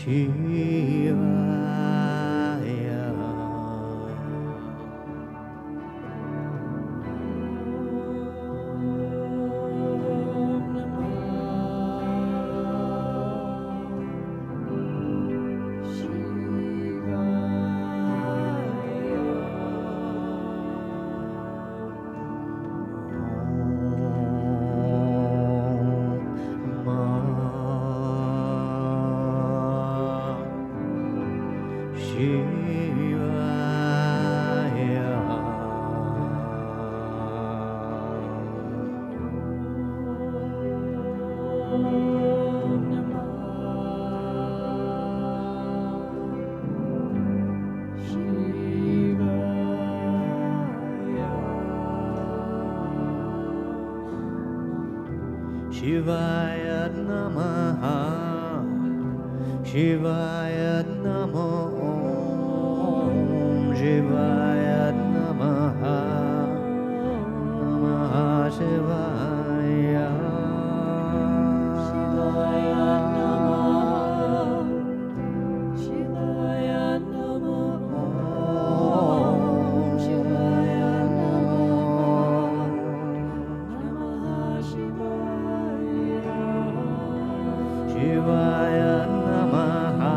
Shivaya. Shivaya Namaha, Shivaya Namo, Shivaya Namaha, Namaha Shivaya. Shivaya Namaha, Shivaya Namo, Shivaya Namo, Namaha Shivaya. Shivaya Namaha,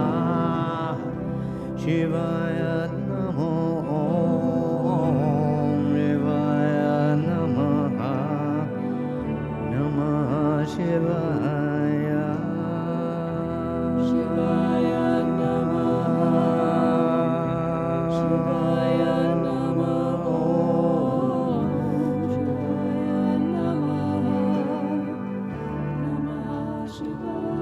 Shivaya Namo, Shivaya Namaha, Namaha Shivaya. Shivaya Namaha, Shivaya Namo, Shivaya Namaha, Namaha Shivaya.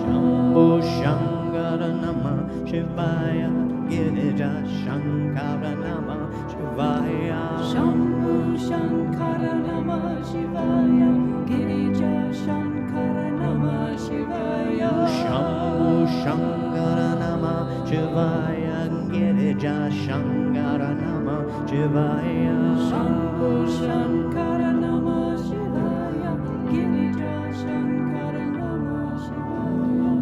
Shambhu Shankara Namah Shivaya, Girija Shankara Namah Shivaya. Shambhu Shankara Namah Shivaya, Girija Shankara Namah Shivaya. Shambhu Shankara Namah Shivaya, Girija Shankara Namah Shivaya. Shambhu Shankara Namah Shivaya, Girija Shankara Namah Shivaya.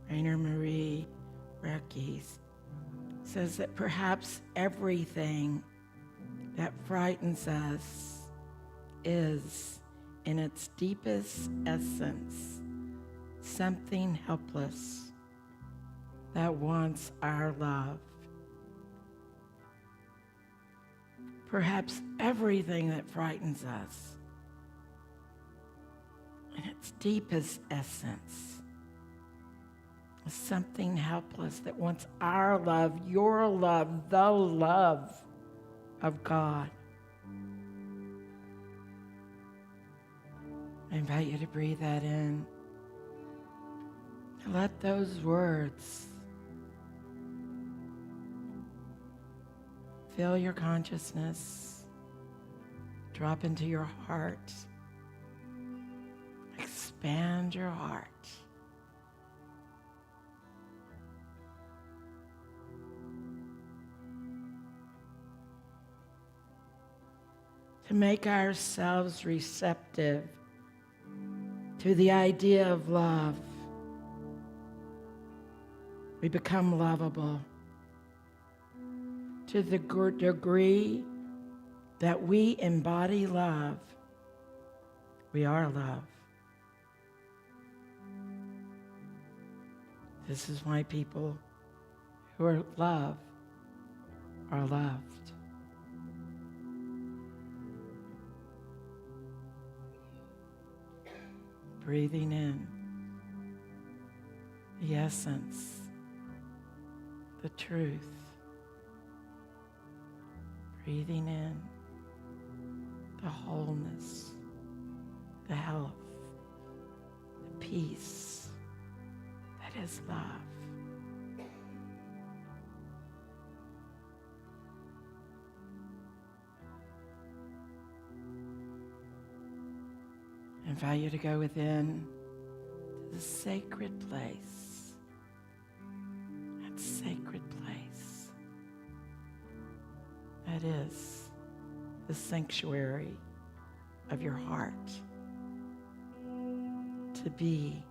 Rainer Marie Rilke says that perhaps everything that frightens us is, in its deepest essence, something helpless that wants our love. Perhaps everything that frightens us, in its deepest essence, something helpless that wants our love, your love, the love of God. I invite you to breathe that in. And let those words fill your consciousness, drop into your heart, expand your heart. To make ourselves receptive to the idea of love. We become lovable. To the degree that we embody love, we are love. This is why people who are loved are loved. Breathing in the essence, the truth. Breathing in the wholeness, the health, the peace that is love. I invite you to go within to the sacred place, that sacred place that is the sanctuary of your heart, to be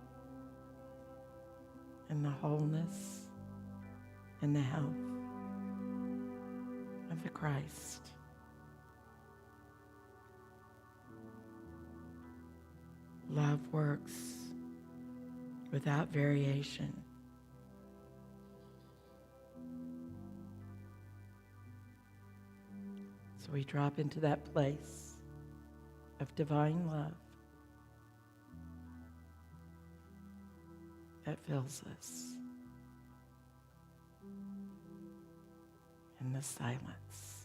in the wholeness and the health of the Christ. Love works without variation. So we drop into that place of divine love that fills us in the silence.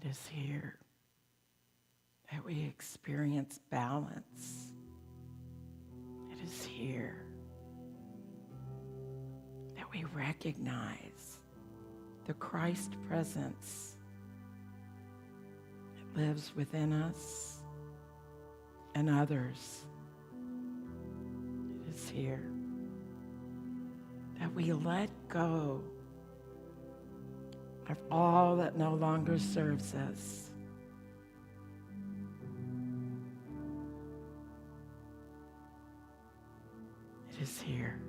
It is here that we experience balance. It is here that we recognize the Christ presence that lives within us and others. It is here that we let go of all that no longer serves us. It is here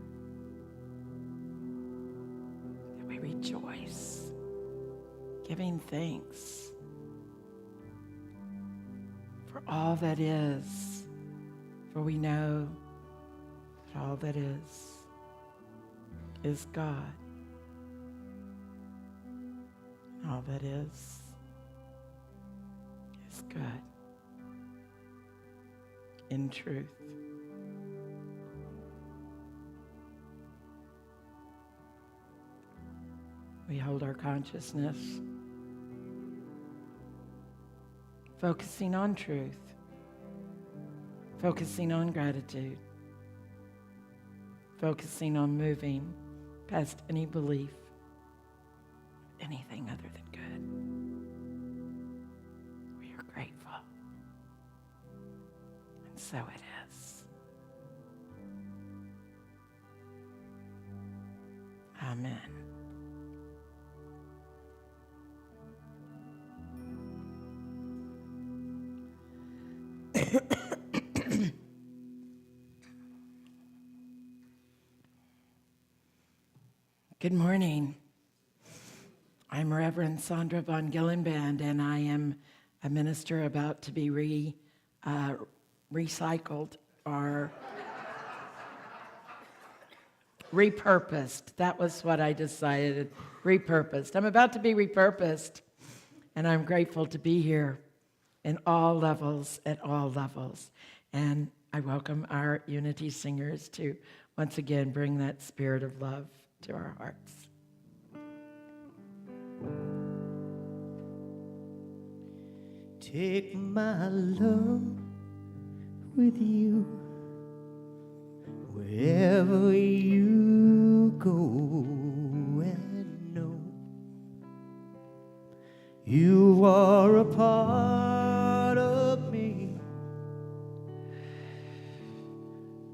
that we rejoice, giving thanks for all that is, for we know that all that is God. All that is good in truth. We hold our consciousness focusing on truth, focusing on gratitude, focusing on moving past any belief, anything other than good. We are grateful. And so it is. Amen. Good morning. I'm Reverend Sondra von Gyllenband, and I am a minister about to be recycled or repurposed. That was what I decided, repurposed. I'm about to be repurposed, and I'm grateful to be here in all levels, at all levels. And I welcome our Unity singers to once again bring that spirit of love to our hearts. Take my love with you wherever you go, and know you are a part of me.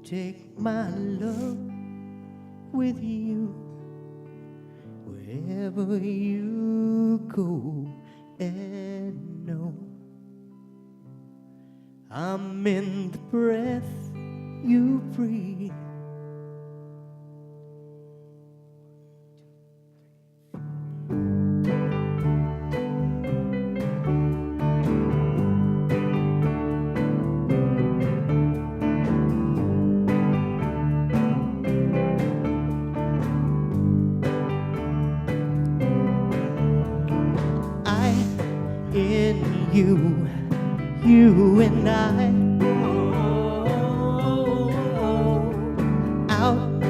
Take my love with you wherever you go, and know I'm in the breath you breathe. In you, you and I, out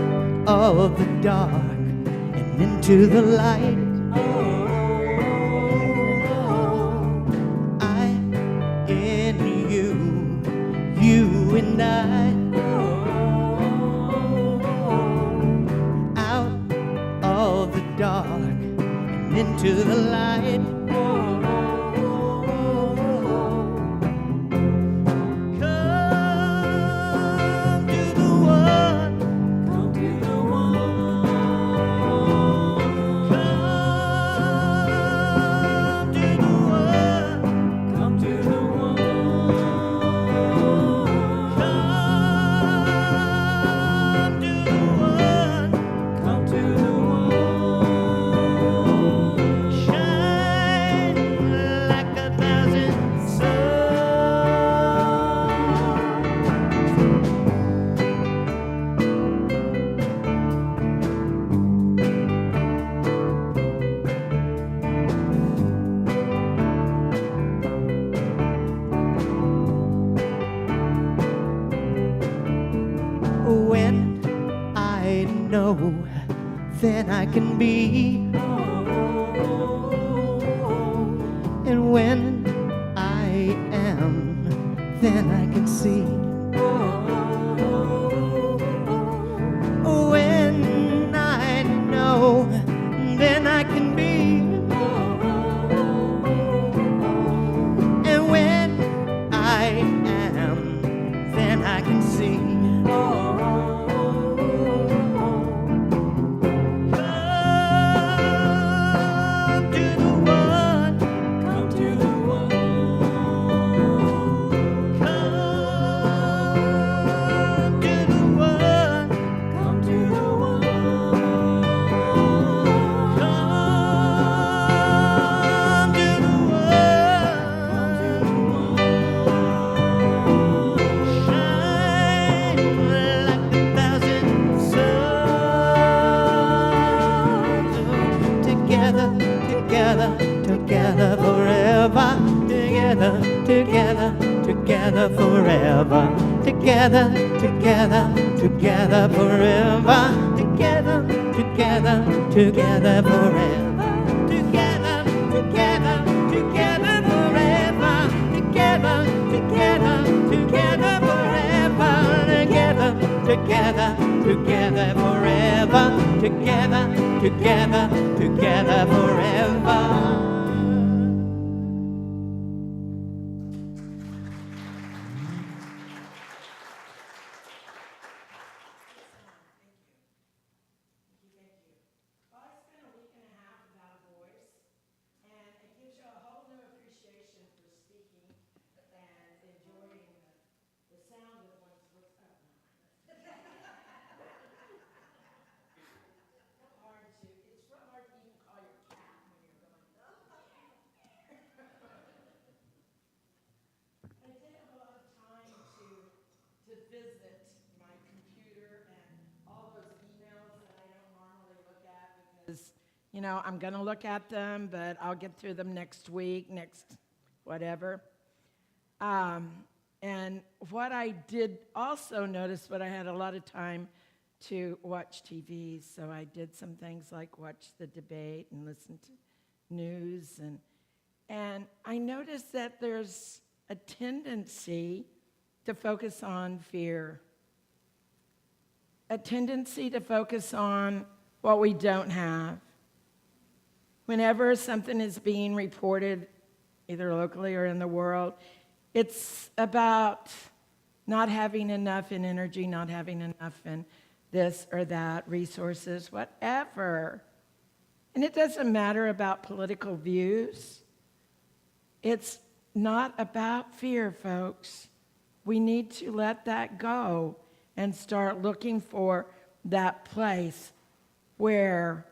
of the dark and into the light. I in you, you and I, out of the dark and into the light. When I know, then I can be. And when I am, then I can see. When I know, then I can be. And when I am, then I can see. Together forever, together forever, together forever, together forever, together forever, together forever, together forever, together forever. I'm going to look at them, but I'll get through them next week, next whatever. And what I did also notice, but I had a lot of time to watch TV, so I did some things like watch the debate and listen to news, and I noticed that there's a tendency to focus on fear, a tendency to focus on what we don't have. Whenever something is being reported, either locally or in the world, it's about not having enough in energy, not having enough in this or that, resources, whatever. And it doesn't matter about political views. It's not about fear, folks. We need to let that go and start looking for that place where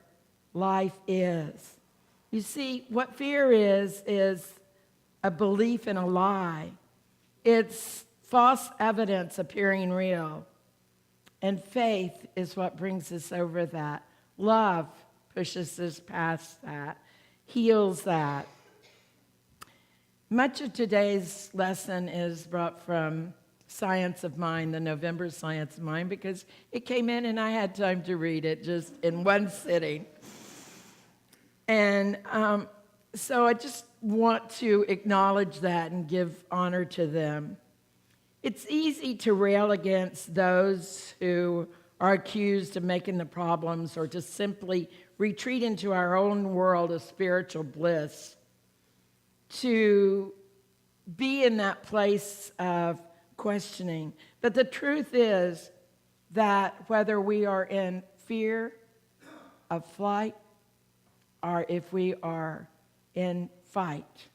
life is. You see, what fear is a belief in a lie. It's false evidence appearing real. And faith is what brings us over that. Love pushes us past that, heals that. Much of today's lesson is brought from Science of Mind, the November Science of Mind, because it came in and I had time to read it just in one sitting. And so I just want to acknowledge that and give honor to them. It's easy to rail against those who are accused of making the problems or to simply retreat into our own world of spiritual bliss, to be in that place of questioning. But the truth is that whether we are in fear of flight or if we are in fight,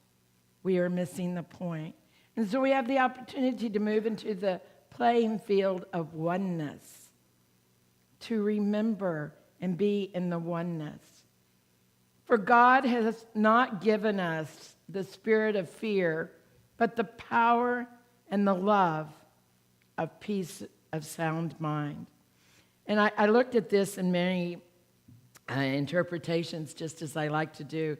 we are missing the point. And so we have the opportunity to move into the playing field of oneness, to remember and be in the oneness. For God has not given us the spirit of fear, but the power and the love of peace, of sound mind. And I looked at this in many interpretations, just as I like to do.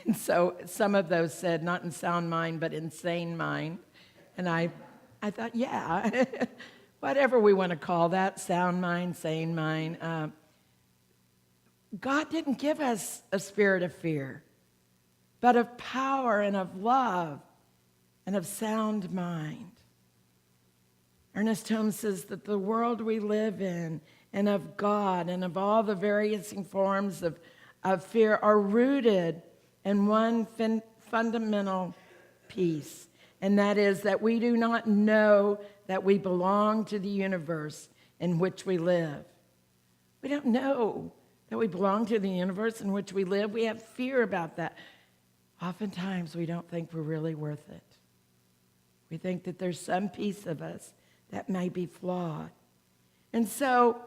And so some of those said, not in sound mind, but in sane mind. And I thought, yeah, whatever we want to call that, sound mind, sane mind. God didn't give us a spirit of fear, but of power and of love and of sound mind. Ernest Holmes says that the world we live in and of God and of all the various forms of fear are rooted in one fundamental piece, and that is that we do not know that we belong to the universe in which we live. We don't know that we belong to the universe in which we live. We have fear about that. Oftentimes, we don't think we're really worth it. We think that there's some piece of us that may be flawed. And so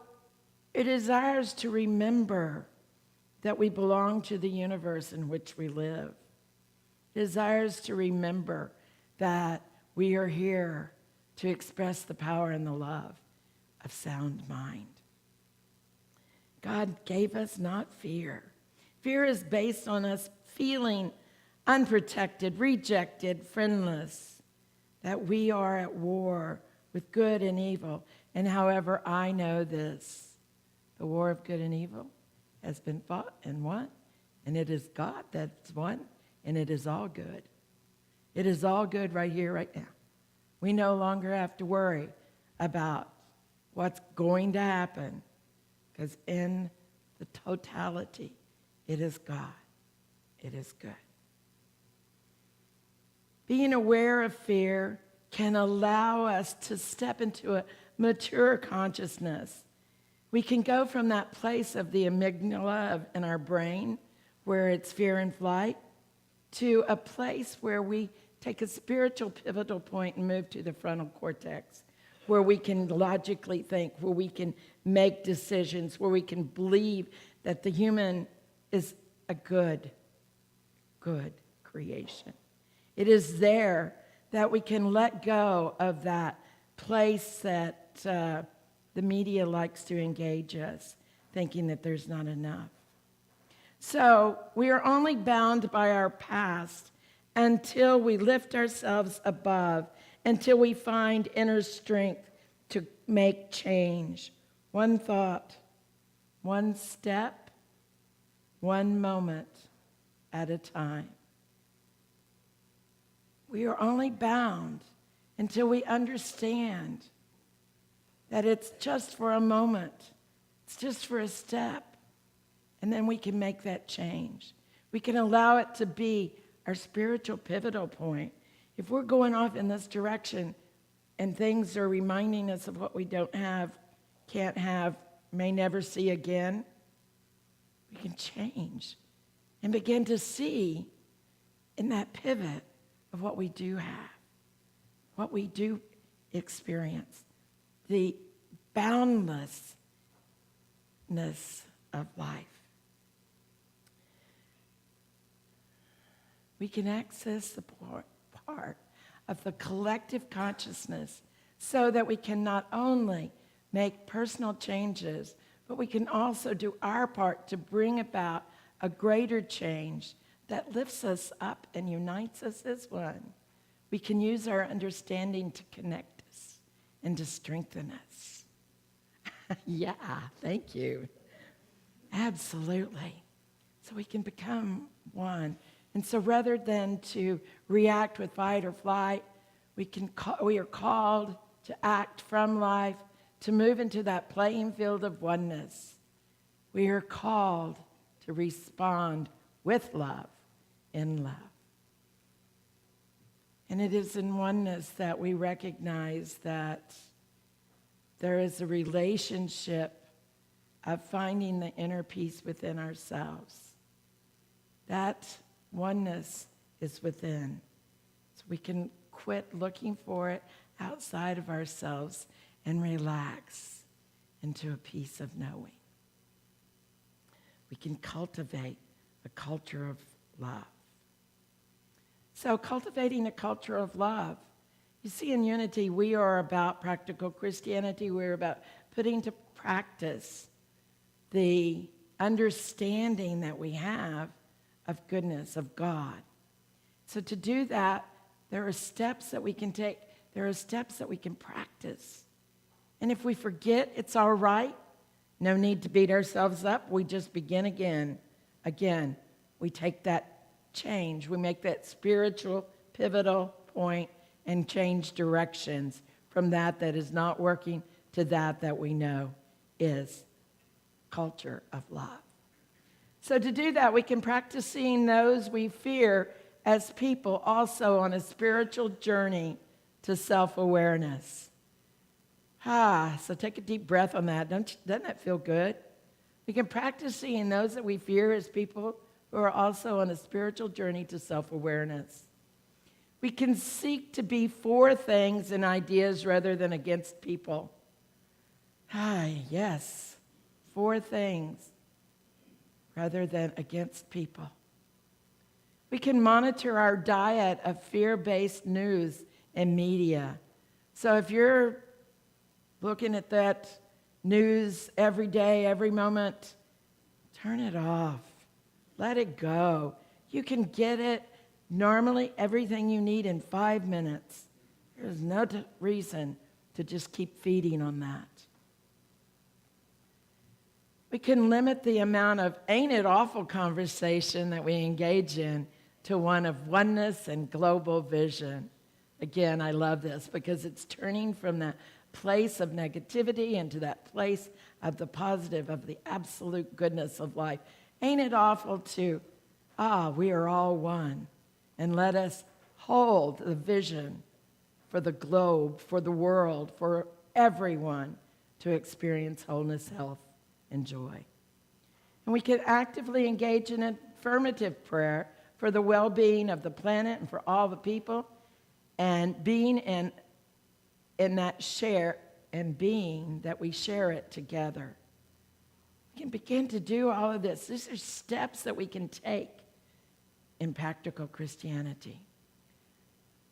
it is ours to remember that we belong to the universe in which we live. It is ours to remember that we are here to express the power and the love of sound mind. God gave us not fear. Fear is based on us feeling unprotected, rejected, friendless, that we are at war with good and evil. And however, I know this, the war of good and evil has been fought and won, and it is God that's won, and it is all good. It is all good right here, right now. We no longer have to worry about what's going to happen, because in the totality, it is God. It is good. Being aware of fear can allow us to step into a mature consciousness. We can go from that place of the amygdala in our brain, where it's fear and flight, to a place where we take a spiritual pivotal point and move to the frontal cortex, where we can logically think, where we can make decisions, where we can believe that the human is a good creation. It is there that we can let go of that place that the media likes to engage us, thinking that there's not enough. So we are only bound by our past until we lift ourselves above, until we find inner strength to make change. One thought, one step, one moment at a time. We are only bound until we understand that it's just for a moment. It's just for a step. And then we can make that change. We can allow it to be our spiritual pivotal point. If we're going off in this direction and things are reminding us of what we don't have, can't have, may never see again, we can change and begin to see in that pivot of what we do have, what we do experience, the boundlessness of life. We can access the part of the collective consciousness so that we can not only make personal changes, but we can also do our part to bring about a greater change that lifts us up and unites us as one. We can use our understanding to connect us and to strengthen us. Yeah, thank you. Absolutely. So we can become one. And so rather than to react with fight or flight, we are called to act from life, to move into that playing field of oneness. We are called to respond with love, in love. And it is in oneness that we recognize that there is a relationship of finding the inner peace within ourselves. That oneness is within. So we can quit looking for it outside of ourselves and relax into a peace of knowing. We can cultivate a culture of love. So cultivating a culture of love. You see, in Unity, we are about practical Christianity. We're about putting to practice the understanding that we have of goodness, of God. So to do that, there are steps that we can take. There are steps that we can practice. And if we forget, it's all right. No need to beat ourselves up. We just begin again. Again, we take that change. We make that spiritual pivotal point and change directions from that is not working to that we know is culture of love. So to do that, we can practice seeing those we fear as people also on a spiritual journey to self-awareness. So take a deep breath on that. Doesn't that feel good? We can practice seeing those that we fear as people who are also on a spiritual journey to self-awareness. We can seek to be for things and ideas rather than against people. Yes, for things rather than against people. We can monitor our diet of fear-based news and media. So if you're looking at that news every day, every moment, turn it off. Let it go. You can get it normally, everything you need in 5 minutes. There's no reason to just keep feeding on that. We can limit the amount of ain't it awful conversation that we engage in to one of oneness and global vision. Again, I love this because it's turning from that place of negativity into that place of the positive, of the absolute goodness of life. Ain't it awful to, we are all one. And let us hold the vision for the globe, for the world, for everyone to experience wholeness, health, and joy. And we can actively engage in affirmative prayer for the well-being of the planet and for all the people, and being in that share and being that we share it together. We can begin to do all of this. These are steps that we can take in practical Christianity.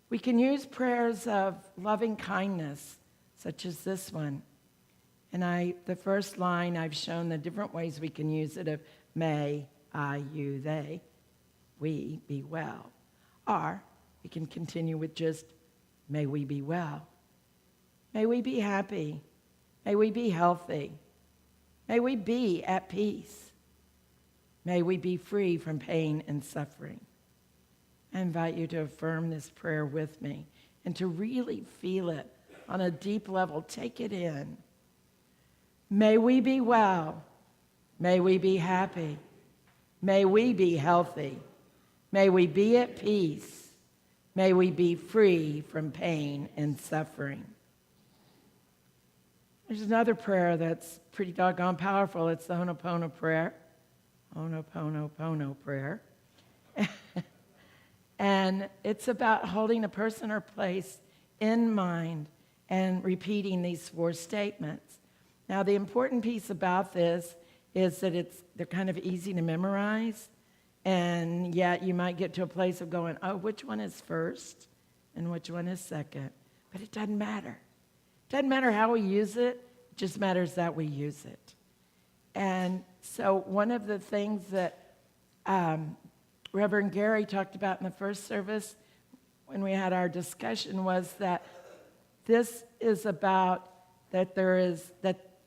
We can use prayers of loving kindness, such as this one. And the first line, I've shown the different ways we can use it of may, I, you, they, we be well. Or we can continue with just, may we be well. May we be happy. May we be healthy. May we be at peace. May we be free from pain and suffering. I invite you to affirm this prayer with me and to really feel it on a deep level. Take it in. May we be well. May we be happy. May we be healthy. May we be at peace. May we be free from pain and suffering. There's another prayer that's pretty doggone powerful. It's the Ho'oponopono prayer. Ho'oponopono prayer. And it's about holding a person or place in mind and repeating these 4 statements. Now, the important piece about this is that they're kind of easy to memorize, and yet you might get to a place of going, oh, which one is first and which one is second? But it doesn't matter. It doesn't matter how we use it. It just matters that we use it. And so one of the things that Reverend Gary talked about in the first service when we had our discussion was that this is about that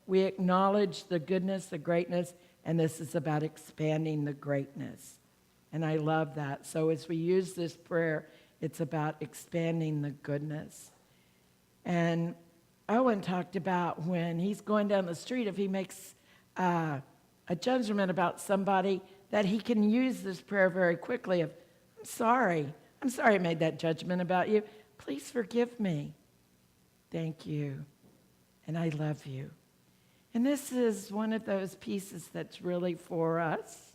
we acknowledge the goodness, the greatness, and this is about expanding the greatness. And I love that. So as we use this prayer, it's about expanding the goodness. And Owen talked about when he's going down the street, if he makes a judgment about somebody, that he can use this prayer very quickly of, I'm sorry I made that judgment about you. Please forgive me. Thank you. And I love you. And this is one of those pieces that's really for us.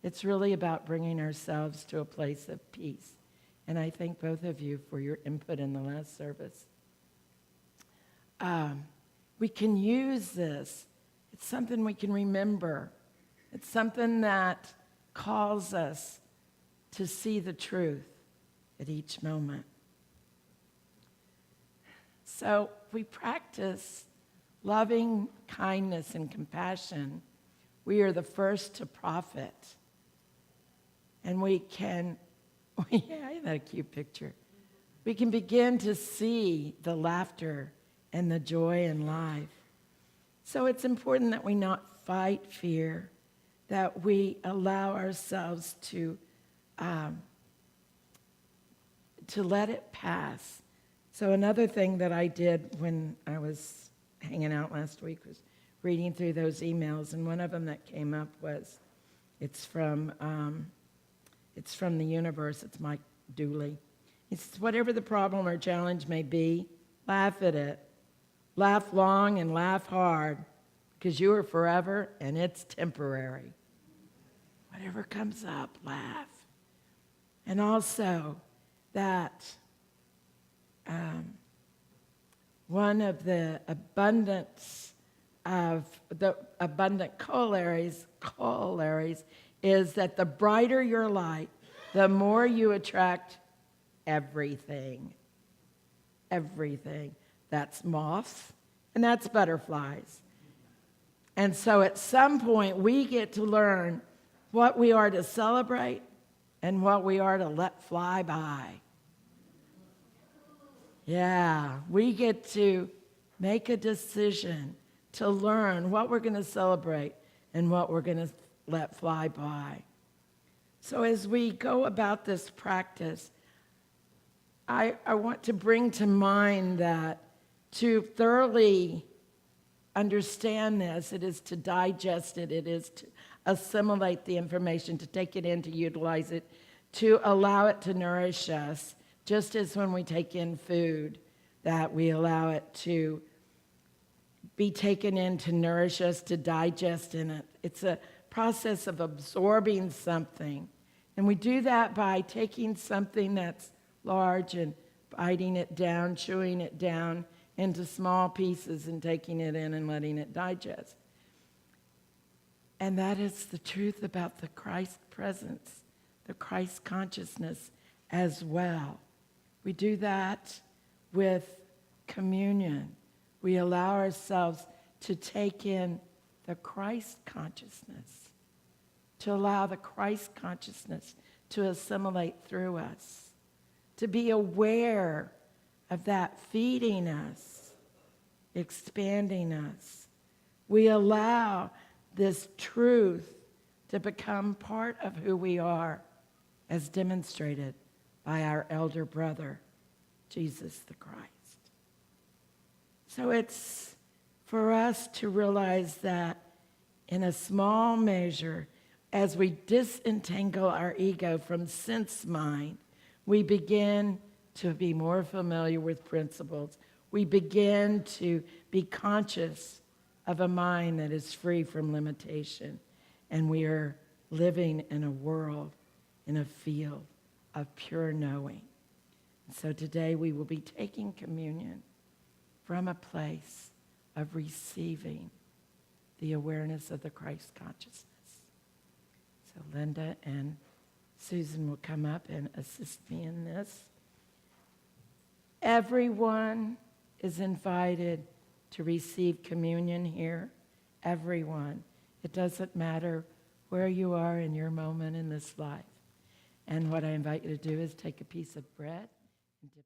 It's really about bringing ourselves to a place of peace. And I thank both of you for your input in the last service. We can use this. It's something we can remember. It's something that calls us to see the truth at each moment. So we practice loving kindness and compassion. We are the first to profit. And we can, yeah, isn't that a cute picture? We can begin to see the laughter and the joy in life. So it's important that we not fight fear, that we allow ourselves to let it pass. So another thing that I did when I was hanging out last week was reading through those emails, and one of them that came up was, it's from the universe. It's Mike Dooley. He says, whatever the problem or challenge may be, laugh at it. Laugh long and laugh hard, because you are forever and it's temporary. Whatever comes up, laugh. And also that one of the abundant corollaries is that the brighter your light, the more you attract everything. Everything. That's moths and that's butterflies. And so at some point we get to learn what we are to celebrate and what we are to let fly by. Yeah, we get to make a decision to learn what we're going to celebrate and what we're going to let fly by. So as we go about this practice, I want to bring to mind that to thoroughly understand this, it is to digest it, it is to assimilate the information, to take it in, to utilize it, to allow it to nourish us, just as when we take in food, that we allow it to be taken in, to nourish us, to digest in it. It's a process of absorbing something. And we do that by taking something that's large and biting it down, chewing it down into small pieces and taking it in and letting it digest. And that is the truth about the Christ presence, the Christ consciousness as well. We do that with communion. We allow ourselves to take in the Christ consciousness to allow the Christ consciousness to assimilate through us, to be aware of that feeding us, expanding us. We allow this truth to become part of who we are, as demonstrated by our elder brother, Jesus the Christ. So it's for us to realize that in a small measure, as we disentangle our ego from sense mind, we begin to be more familiar with principles. We begin to be conscious of a mind that is free from limitation. And we are living in a world, in a field of pure knowing. And so today we will be taking communion from a place of receiving the awareness of the Christ consciousness. So Linda and Susan will come up and assist me in this. Everyone is invited to receive communion here. Everyone. It doesn't matter where you are in your moment in this life. And what I invite you to do is take a piece of bread and dip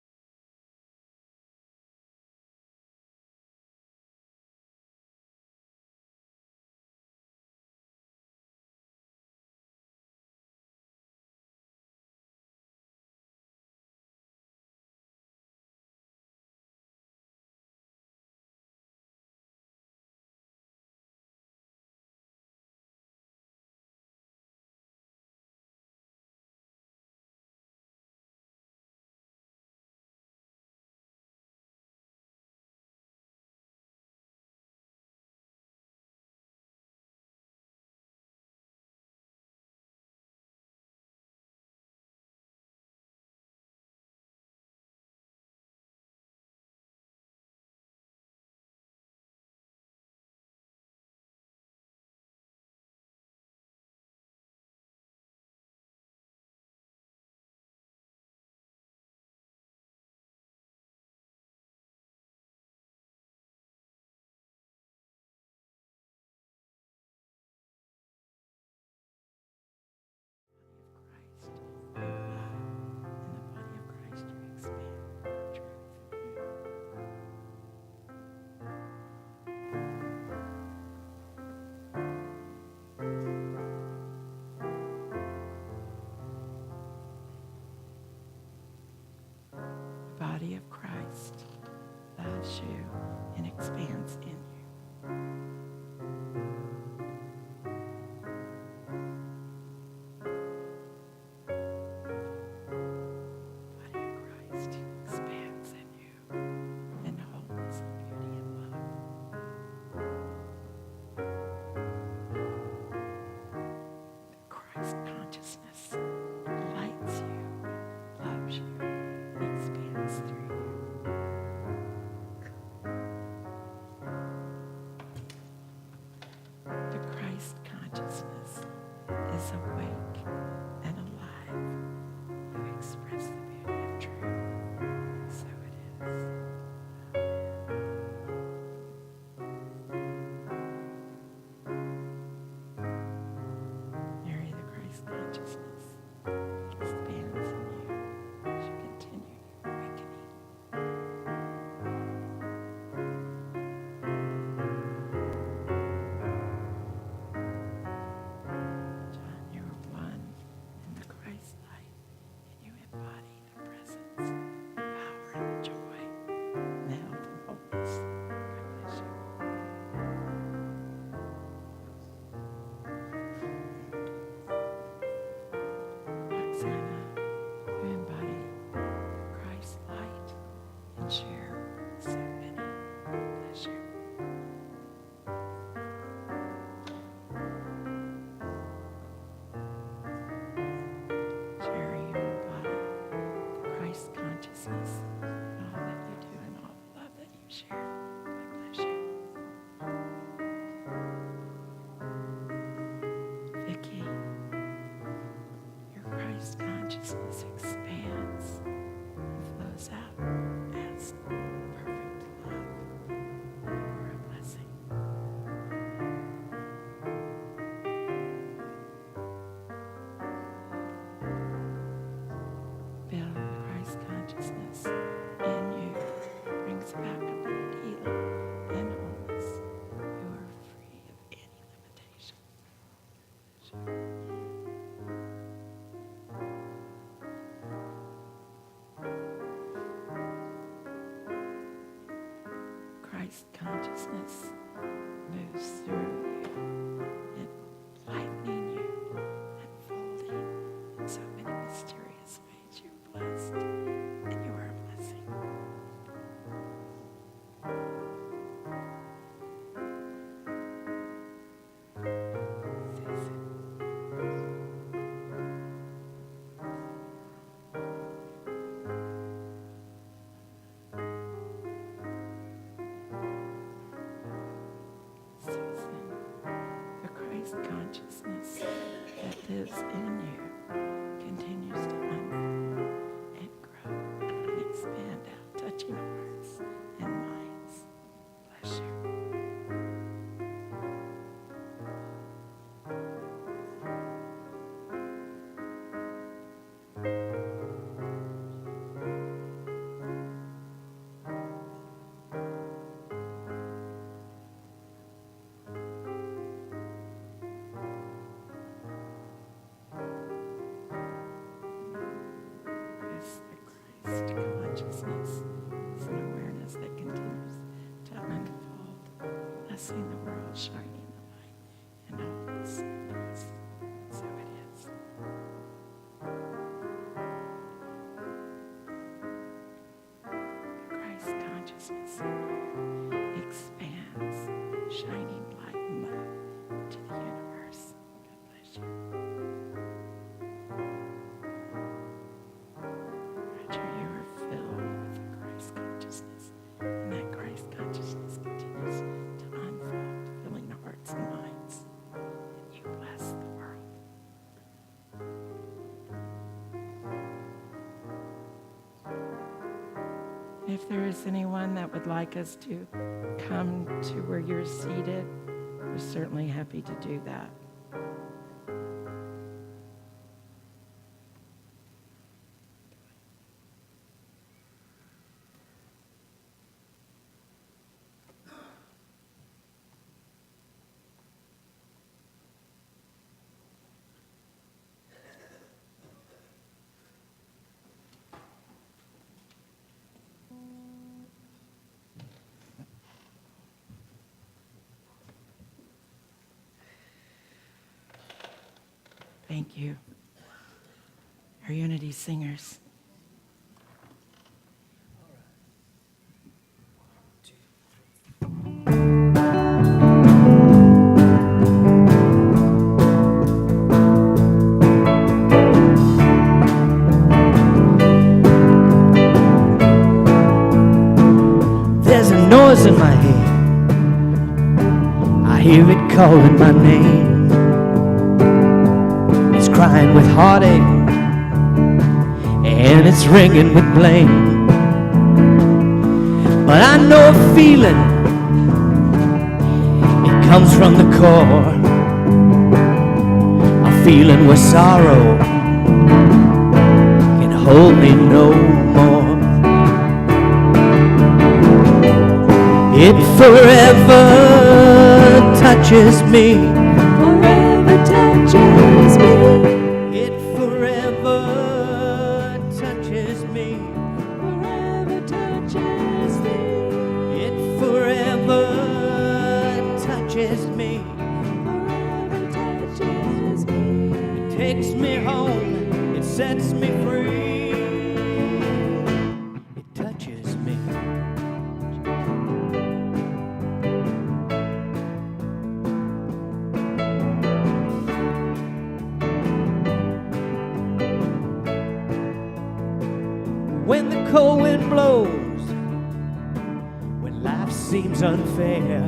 Christ consciousness moves through you and lightening you, unfolding in so many mysterious ways. You're blessed and you are a blessing. The Christ consciousness that lives in you continues to unfold and grow and expand out, touching hearts and minds. Bless you. Christ consciousness is an awareness that continues to unfold, blessing the world, shining the light, and all is peace. So it is. The Christ consciousness expands, shining light and love to the universe. God bless you. You are filled with the Christ consciousness, and that Christ consciousness continues to unfold, filling hearts and minds, and you bless the world. If there is anyone that would like us to come to where you're seated, we're certainly happy to do that. Thank you. Our Unity singers. There's a noise in my head. I hear it calling my name. It's crying with heartache, and it's ringing with blame. But I know a feeling, it comes from the core. A feeling where sorrow can hold me no more. It forever touches me. Forever touches me. It forever touches me. Forever touches me. It forever touches me. Forever touches me. It takes me home. It sets me free. It touches me. When the cold wind blows, when life seems unfair,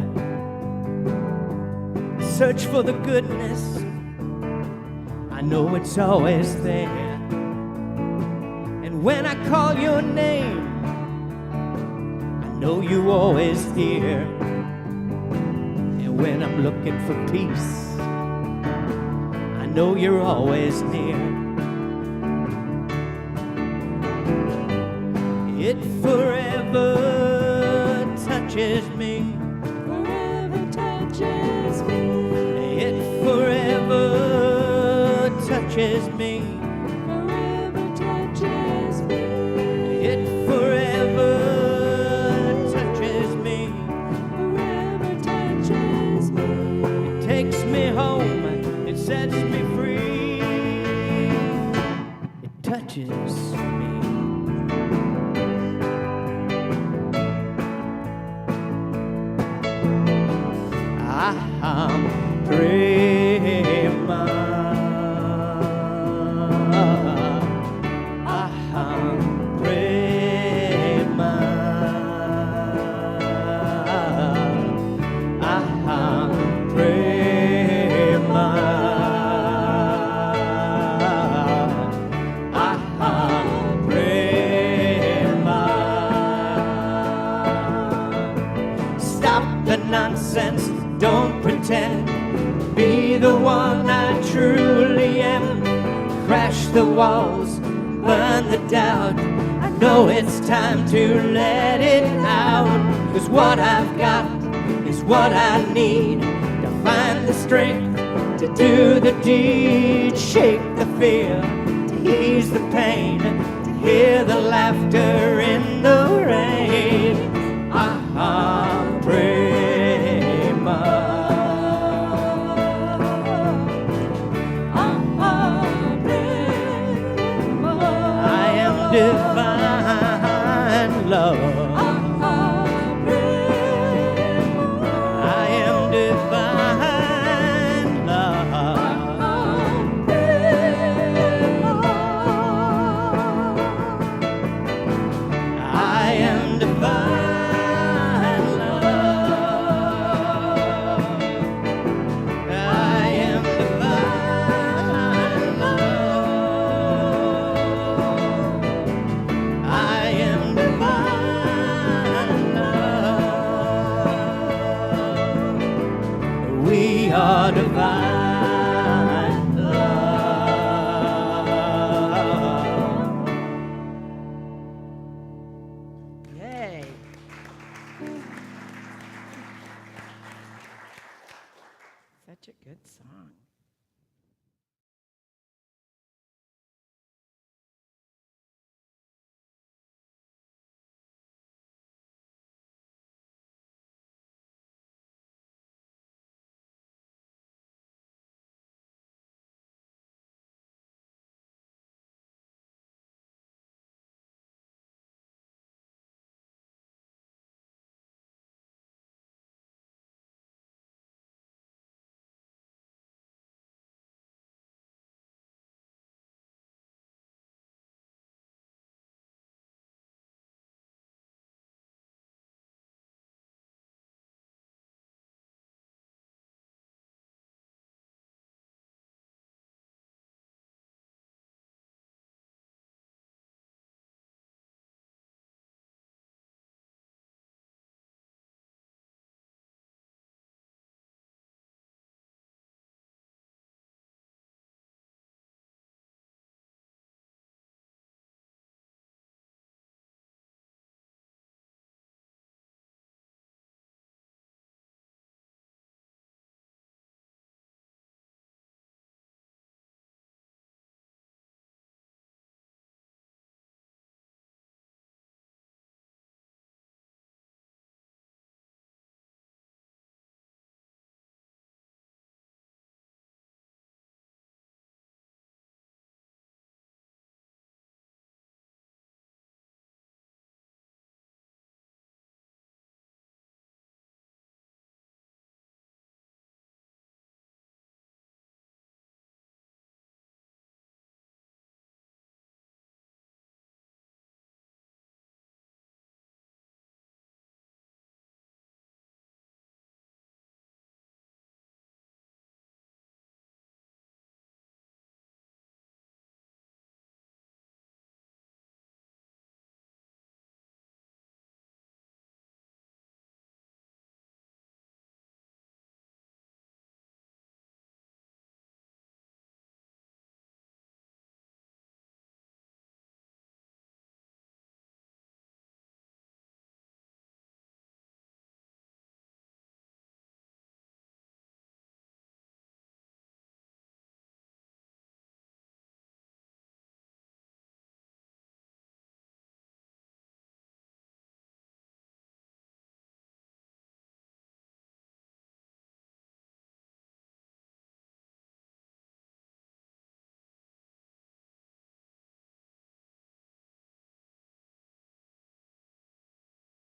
search for the goodness, I know it's always there. And when I call your name, I know you always hear. And when I'm looking for peace, I know you're always near. It forever touches me. Forever touches me. It forever touches me. Forever touches me. It forever touches me. Forever touches me. It takes me home, it sets me free. It touches me. Aham prema. Aham prema. Aham prema. Aham prema. Stop the nonsense, don't pretend. Be the one I truly am. Crash the walls, burn the doubt. I know it's time to let it out. 'Cause what I've got is what I need to find the strength to do the deed. Shake the fear, to ease the pain, to hear the laughter in the rain. Aha, prema. Divine love. I am divine love. I am divine love. I am divine love. I am divine love. We are divine love. Yay. Such a good song.